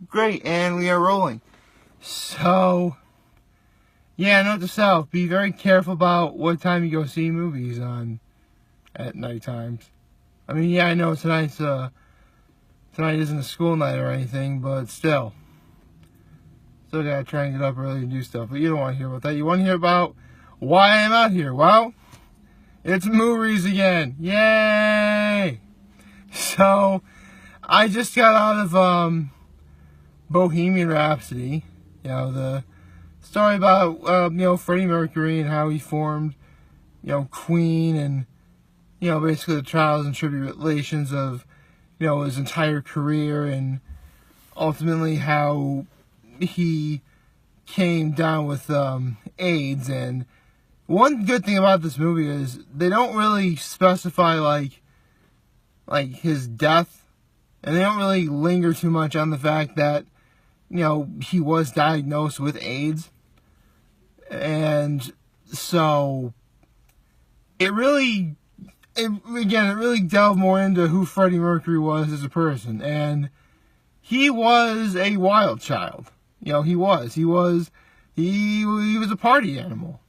Great, and we are rolling. So, yeah, note to self, be very careful about what time you go see movies on at night times. I mean, yeah, I know tonight isn't a school night or anything, but still gotta try and get up early and do stuff. But you don't want to hear about that. You want to hear about why I'm out here. Well, it's MoReas again. Yay! So, I just got out of Bohemian Rhapsody. You know, the story about Freddie Mercury and how he formed Queen, and basically the trials and tribulations of his entire career, and ultimately how he came down with AIDS. And one good thing about this movie is they don't really specify like his death, and they don't really linger too much on the fact that he was diagnosed with AIDS. And so it really delved more into who Freddie Mercury was as a person. And he was a wild child. He was a party animal.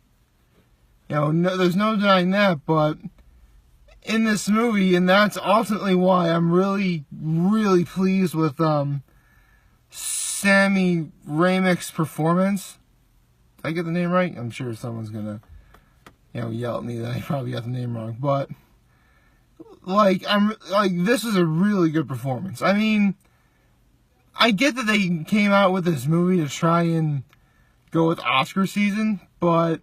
There's no denying that. But in this movie, and that's ultimately why I'm really, really pleased with Sammy Ramick's performance. Did I get the name right? I'm sure someone's gonna yell at me that I probably got the name wrong. But this is a really good performance. I mean, I get that they came out with this movie to try and go with Oscar season, or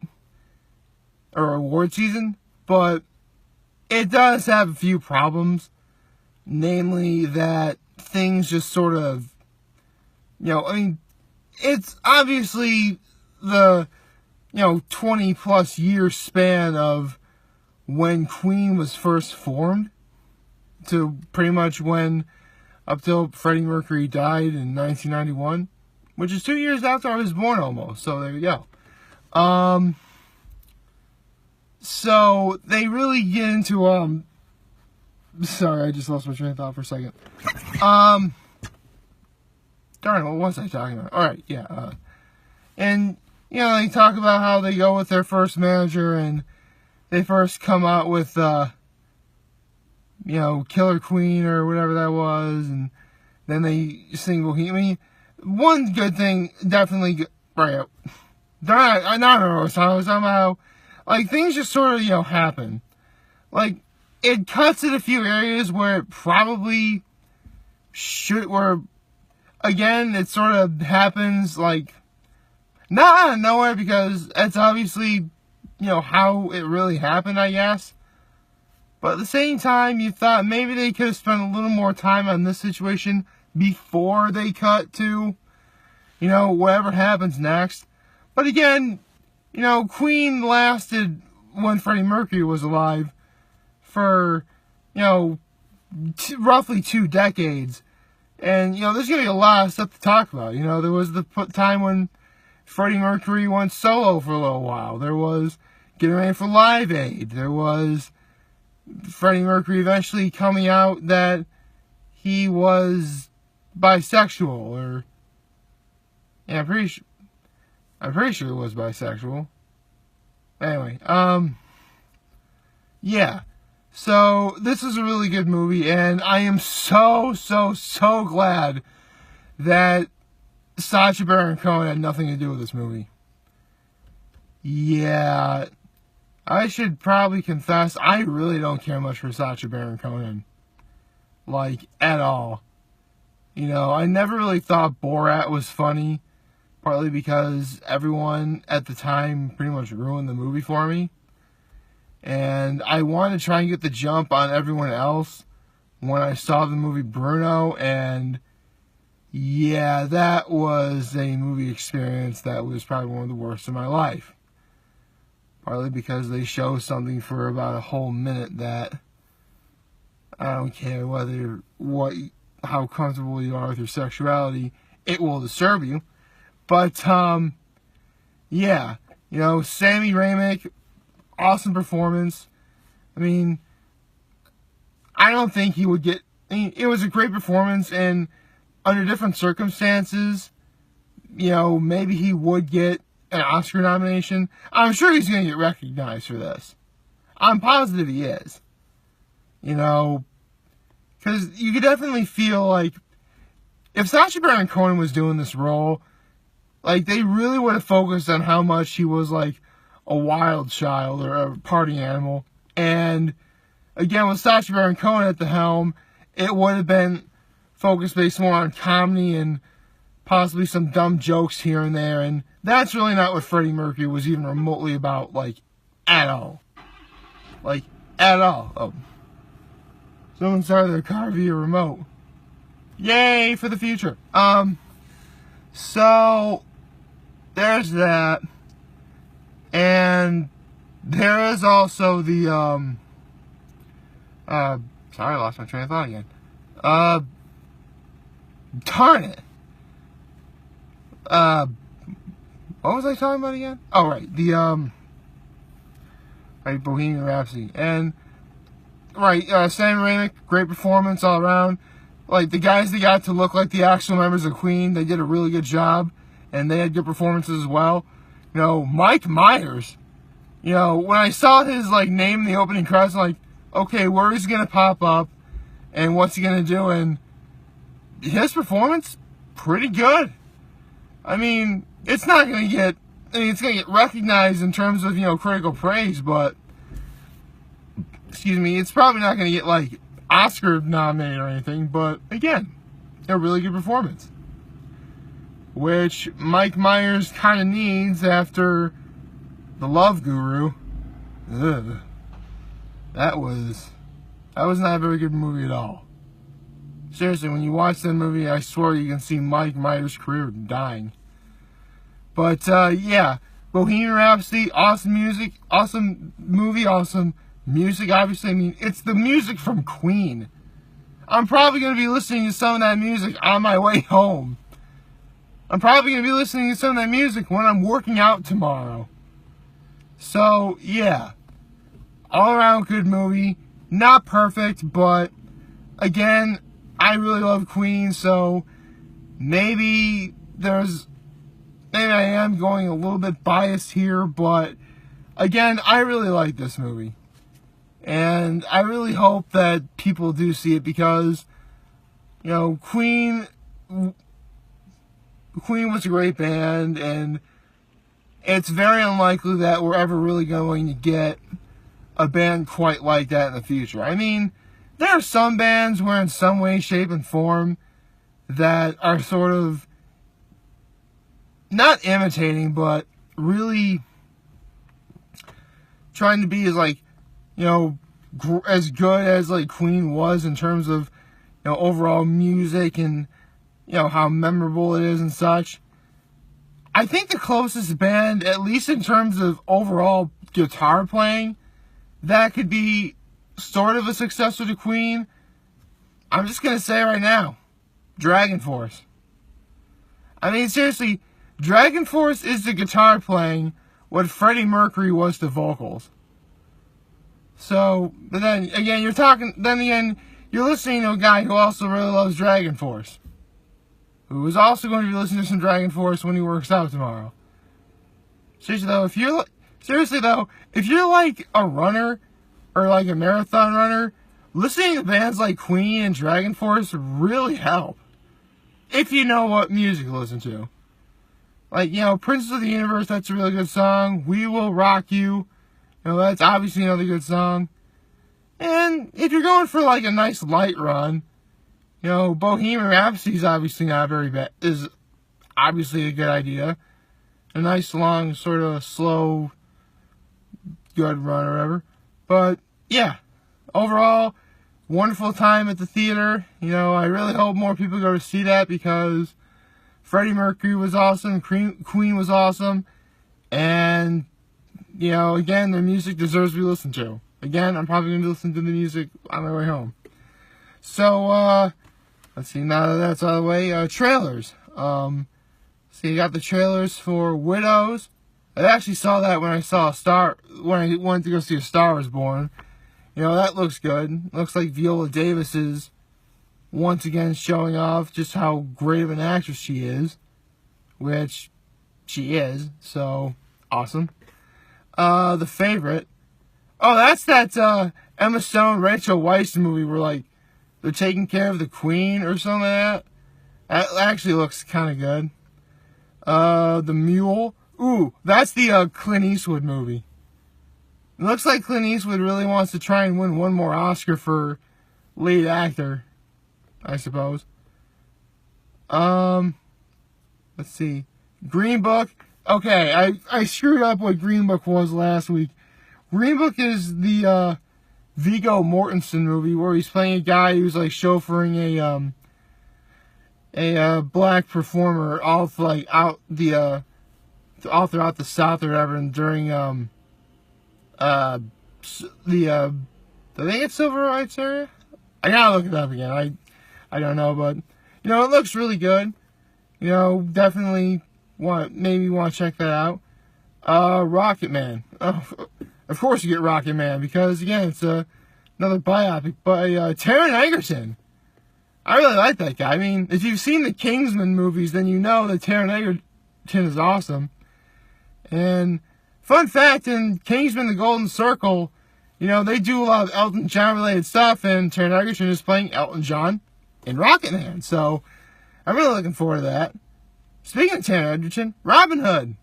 award season, but it does have a few problems. Namely that things just sort of, it's obviously the, 20 plus year span of when Queen was first formed to pretty much up till Freddie Mercury died in 1991, which is 2 years after I was born almost. So there you go. So they really get into sorry, I just lost my train of thought for a second. Darn, what was I talking about? All right, yeah. And they talk about how they go with their first manager, and they first come out with Killer Queen or whatever that was, and then they sing Bohemian. I mean, one good thing, definitely, right? I don't know, somehow, things just sort of, happen. It cuts in a few areas where it probably where, again, it sort of happens, not out of nowhere, because it's obviously, how it really happened, I guess. But at the same time, you thought maybe they could have spent a little more time on this situation before they cut to, whatever happens next. But again, Queen lasted, when Freddie Mercury was alive, for, roughly 2 decades. And, there's going to be a lot of stuff to talk about. There was the time when Freddie Mercury went solo for a little while. There was getting ready for Live Aid. There was Freddie Mercury eventually coming out that he was bisexual, or yeah, I'm pretty sure he was bisexual. Anyway, yeah. So this is a really good movie, and I am so glad that Sacha Baron Cohen had nothing to do with this movie. Yeah, I should probably confess, I really don't care much for Sacha Baron Cohen. At all. I never really thought Borat was funny, partly because everyone at the time pretty much ruined the movie for me. And I wanted to try and get the jump on everyone else when I saw the movie Bruno, and yeah, that was a movie experience that was probably one of the worst in my life. Partly because they show something for about a whole minute that I don't care how comfortable you are with your sexuality, it will disturb you. But yeah, Sammy Ramick, awesome performance. I mean, I don't think he would get. I mean, it was a great performance, and under different circumstances, maybe he would get an Oscar nomination. I'm sure he's going to get recognized for this. I'm positive he is. Because you could definitely feel like if Sacha Baron Cohen was doing this role, like they really would have focused on how much he was like a wild child or a party animal. And again, with Sacha Baron Cohen at the helm, it would have been focused based more on comedy and possibly some dumb jokes here and there. And that's really not what Freddie Mercury was even remotely about, like, at all. Like, at all. Oh. Someone started their car via remote. Yay for the future. So, there's that. And there is also the, sorry, I lost my train of thought again. Darn it. What was I talking about again? Oh, right. The, right, Bohemian Rhapsody. And, right, Sam Raimick, great performance all around. Like, the guys that got to look like the actual members of Queen, they did a really good job. And they had good performances as well. Mike Myers. When I saw his, like, name in the opening credits, I'm like, okay, where is he going to pop up? And what's he going to do? And his performance, pretty good. I mean, it's not going to get, it's going to get recognized in terms of, critical praise, but, it's probably not going to get, like, Oscar nominated or anything, but, again, a really good performance. Which Mike Myers kind of needs after The Love Guru. Ugh. That was not a very good movie at all. Seriously, when you watch that movie, I swear you can see Mike Myers' career dying. But, yeah, Bohemian Rhapsody, awesome music, awesome movie, awesome music, obviously. I mean, it's the music from Queen. I'm probably going to be listening to some of that music on my way home. I'm probably going to be listening to some of that music when I'm working out tomorrow. So, yeah. All around good movie. Not perfect, but, again, I really love Queen, so maybe I am going a little bit biased here, but, again, I really like this movie. And I really hope that people do see it because, Queen was a great band, and it's very unlikely that we're ever really going to get a band quite like that in the future. I mean, there are some bands where in some way, shape, and form that are sort of not imitating, but really trying to be as, like, as good as, like, Queen was in terms of, overall music and, how memorable it is and such. I think the closest band, at least in terms of overall guitar playing, that could be sort of a successor to Queen, I'm just going to say right now, Dragon Force. I mean, seriously, Dragon Force is the guitar playing what Freddie Mercury was to vocals. So, but then again, you're listening to a guy who also really loves Dragon Force, who is also going to be listening to some Dragon Force when he works out tomorrow. Seriously though, if you're like a runner or like a marathon runner, listening to bands like Queen and Dragon Force really help. If you know what music to listen to. Like, Princes of the Universe, that's a really good song. We Will Rock You. That's obviously another good song. And if you're going for like a nice light run, Bohemian Rhapsody is obviously not very bad. Is obviously a good idea. A nice long, sort of slow, good run or whatever. But yeah, overall, wonderful time at the theater. I really hope more people go to see that because Freddie Mercury was awesome, Queen was awesome, and again, their music deserves to be listened to. Again, I'm probably going to listen to the music on my way home. So, let's see, now that that's out of the way, trailers. So you got the trailers for Widows. I actually saw that when I went to go see A Star Is Born. That looks good. Looks like Viola Davis is once again showing off just how great of an actress she is, which she is, so awesome. The Favorite. Oh, that's that Emma Stone, Rachel Weisz movie where, like, they're taking care of the Queen or something like that. That actually looks kind of good. The Mule. Ooh, that's the Clint Eastwood movie. It looks like Clint Eastwood really wants to try and win one more Oscar for lead actor, I suppose. Let's see. Green Book. Okay, I screwed up what Green Book was last week. Green Book is the Viggo Mortensen movie where he's playing a guy who's like chauffeuring a black performer all like all throughout the South or whatever, and during I think it's Civil Rights area. I gotta look it up again. I don't know, but you know, it looks really good. You know, definitely maybe want to check that out. Rocket Man. Oh, of course you get Rocket Man because again it's another biopic by Taron Egerton. I really like that guy. I mean, if you've seen the Kingsman movies, then you know that Taron Egerton is awesome. And fun fact, in Kingsman: The Golden Circle, you know, they do a lot of Elton John related stuff, and Taron Egerton is playing Elton John in Rocket Man. So I'm really looking forward to that. Speaking of Taron Egerton, Robin Hood.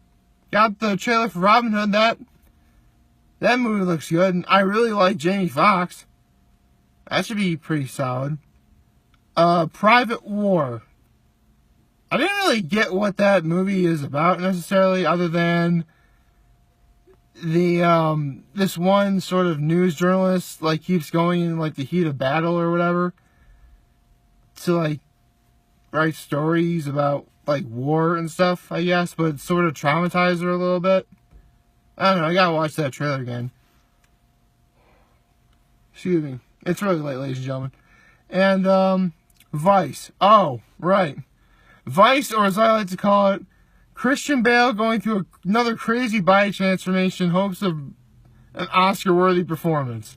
Got the trailer for Robin Hood. That movie looks good, and I really like Jamie Foxx. That should be pretty solid. Private War. I didn't really get what that movie is about necessarily, other than the this one sort of news journalist like keeps going in like the heat of battle or whatever to like write stories about like war and stuff, I guess, but sort of traumatize her a little bit. I don't know, I gotta watch that trailer again. Excuse me. It's really late, ladies and gentlemen. And Vice. Oh, right. Vice, or as I like to call it, Christian Bale going through another crazy body transformation, hopes of an Oscar-worthy performance.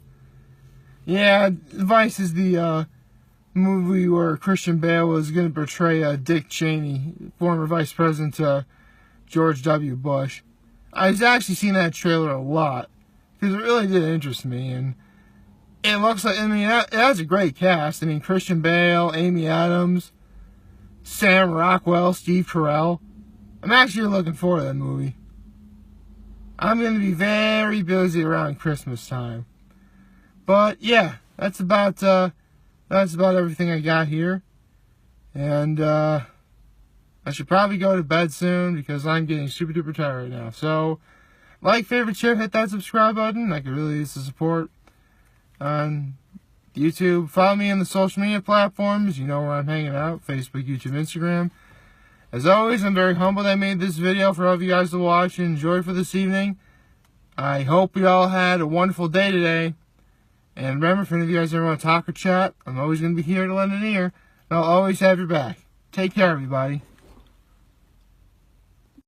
Yeah, Vice is the movie where Christian Bale was going to portray Dick Cheney, former Vice President George W. Bush. I've actually seen that trailer a lot because it really did interest me, and it looks like, I mean, it has a great cast. I mean, Christian Bale, Amy Adams, Sam Rockwell, Steve Carell. I'm actually looking forward to that movie. I'm going to be very busy around Christmas time. But yeah, that's about everything I got here. And I should probably go to bed soon because I'm getting super duper tired right now. So, like, favorite, share, hit that subscribe button. I could really use the support on YouTube. Follow me on the social media platforms. You know where I'm hanging out. Facebook, YouTube, Instagram. As always, I'm very humbled I made this video for all of you guys to watch and enjoy for this evening. I hope you all had a wonderful day today. And remember, if any of you guys ever want to talk or chat, I'm always going to be here to lend an ear. And I'll always have your back. Take care, everybody.